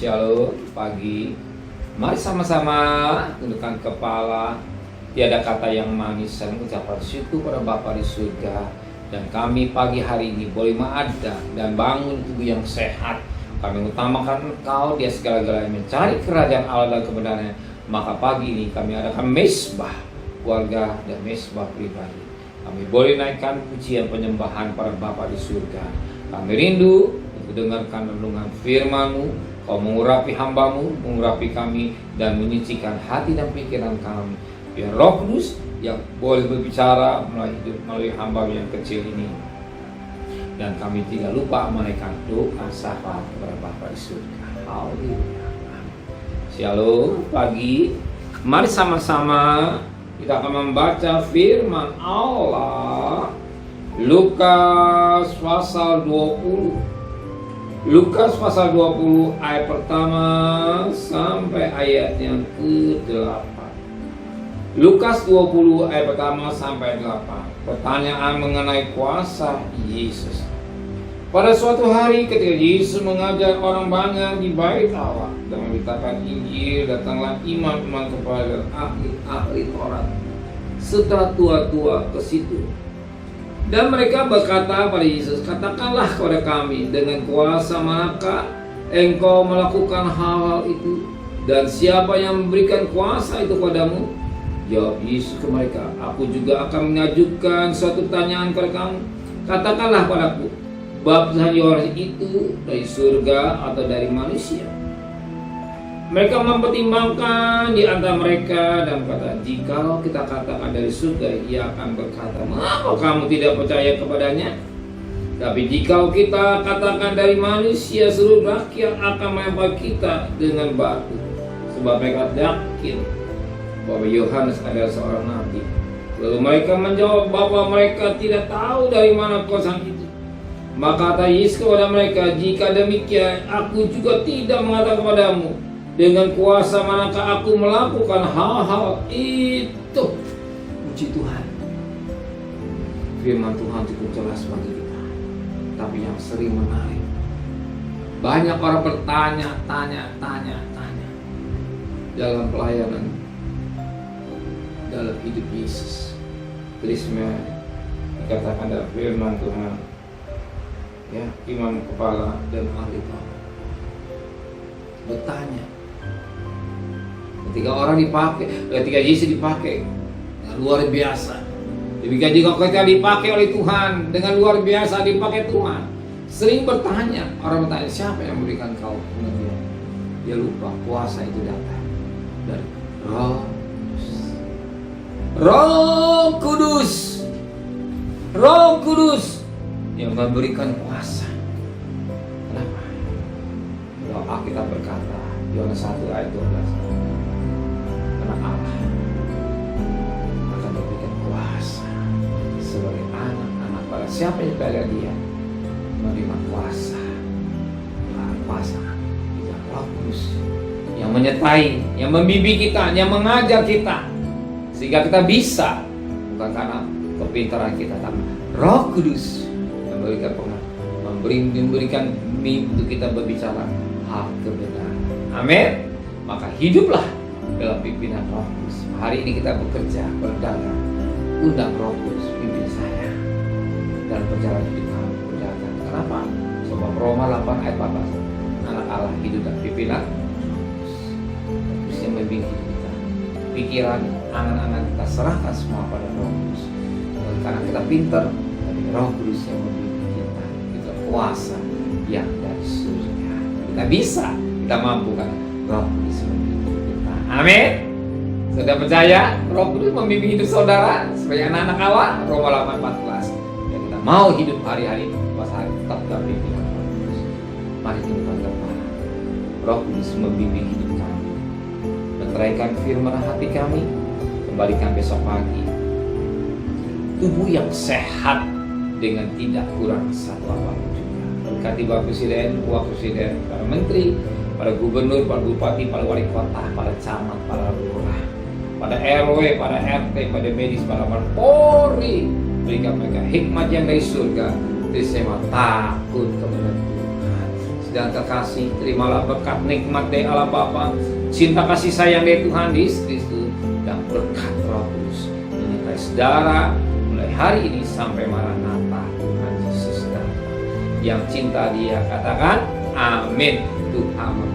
Shalom pagi. Mari sama-sama tundukkan kepala. Tiada kata yang manis dan ucapan syukur pada Bapa di surga. Dan kami pagi hari ini boleh mengada dan bangun tubuh yang sehat. Kami utamakan Engkau dia segala-galanya, mencari kerajaan Allah dan kebenarannya. Maka pagi ini kami adakan mesbah keluarga dan mesbah pribadi. Kami boleh naikkan pujian penyembahan pada Bapa di surga. Kami rindu untuk dengarkan renungan firman-Mu. Kau mengurapi hamba-Mu, mengurapi kami, dan menyucikan hati dan pikiran kami. Biar Roh Kudus yang boleh berbicara melalui hamba yang kecil ini. Dan kami tidak lupa menaikkan doa syafaat kepada Bapa di surga. Haleluya. Shalom pagi. Mari sama-sama kita akan membaca firman Allah. Lukas pasal 20. Lukas pasal 20 ayat pertama sampai ayat yang ke-8. Lukas 20 ayat pertama sampai 8. Pertanyaan mengenai kuasa Yesus. Pada suatu hari ketika Yesus mengajar orang banyak di bait Allah dan memberitakan Injil, datanglah imam-imam kepala dan ahli-ahli Taurat serta tua-tua ke situ. Dan mereka berkata pada Yesus, katakanlah kepada kami, dengan kuasa manakah engkau melakukan hal-hal itu? Dan siapa yang memberikan kuasa itu padamu? Jawab Yesus ke mereka, aku juga akan mengajukan suatu pertanyaan kepada kamu. Katakanlah padaku, baptisan Yohanes itu dari surga atau dari manusia? Mereka mempertimbangkan di antara mereka dan berkata, jikalau kita katakan dari surga, ia akan berkata, mengapa kamu tidak percaya kepadanya? Tapi jikalau kita katakan dari manusia, seluruh rakyat akan melempar kita dengan batu. Sebab mereka yakin bahwa Yohanes adalah seorang nabi. Lalu mereka menjawab bahwa mereka tidak tahu dari mana kuasa itu. Maka kata Yesus kepada mereka, jika demikian, aku juga tidak mengatakan kepadamu, dengan kuasa manakah aku melakukan hal-hal itu. Puji Tuhan. Firman Tuhan cukup jelas bagi kita. Tapi yang sering menarik, banyak orang bertanya dalam pelayanan, dalam hidup Yesus. Tulisnya dikatakan dalam firman Tuhan, ya, imam kepala dan ahli Taurat bertanya. Ketika orang dipakai, ketika Yesus dipakai luar biasa. Demikian juga kita dipakai oleh Tuhan dengan luar biasa, dipakai Tuhan. Sering bertanya, orang bertanya, siapa yang memberikan kau pengertian? Dia lupa kuasa itu datang dari Roh Kudus. Roh Kudus, Roh Kudus yang memberikan kuasa. Kenapa? Kalau Alkitab berkata, Yohanes 1 ayat 12. Anak Allah akan diberikan kuasa sebagai anak-anak pada siapa yang pada dia menerima kuasa. Kuasa yang Roh Kudus yang menyertai, yang membimbing kita, yang mengajar kita sehingga kita bisa, bukan karena kepintaran kita, tapi Roh Kudus yang memberikan mimpi untuk kita berbicara hal kebenaran. Amin. Maka hiduplah dalam pimpinan Roh Kudus. Hari ini kita bekerja, berdagang. Undang Roh Kudus pimpin saya dalam perjalanan hidup kami berdagang. Kenapa? Sebab Roma 8 ayat 14. Anak Allah hidup dalam pimpinan Roh Kudus yang membimbing hidup kita. Pikiran, angan-angan kita serahkan semua pada Roh Kudus. Karena kita pintar, tapi Roh Kudus yang membimbing kita. Kita kuasa yang dari surga. Kita bisa, kita mampu kan Roh Kudus membimbing. Amin. Sudah percaya Roh Kudus membimbing hidup saudara sebagai anak-anak Allah? Roma 8:14. Dan kita mau hidup hari-hari pas hari tetap dalam pimpinan Roh Kudus. Mari tundukkan kepala. Roh Kudus membimbing hidup kami. Meteraikan firman hati kami. Kembalikan besok pagi tubuh yang sehat dengan tidak kurang satu apapun juga. Berkati Bapak Presiden, Wakil Presiden, para Menteri, pada gubernur, pada bupati, pada wali kota, pada camat, pada lurah, pada RW, pada RT, pada medis, pada Polri. Berikan mereka hikmat yang dari surga. Jadi saya mau takut kepada Tuhan. dan kekasih, terimalah berkat nikmat dari Allah Bapa, cinta kasih sayang dari Tuhan Yesus Kristus, dan berkat Roh Kudus menyertai saudara mulai hari ini sampai Maranatha Tuhan Yesus datang. Yang cinta Dia katakan amin. Tuhan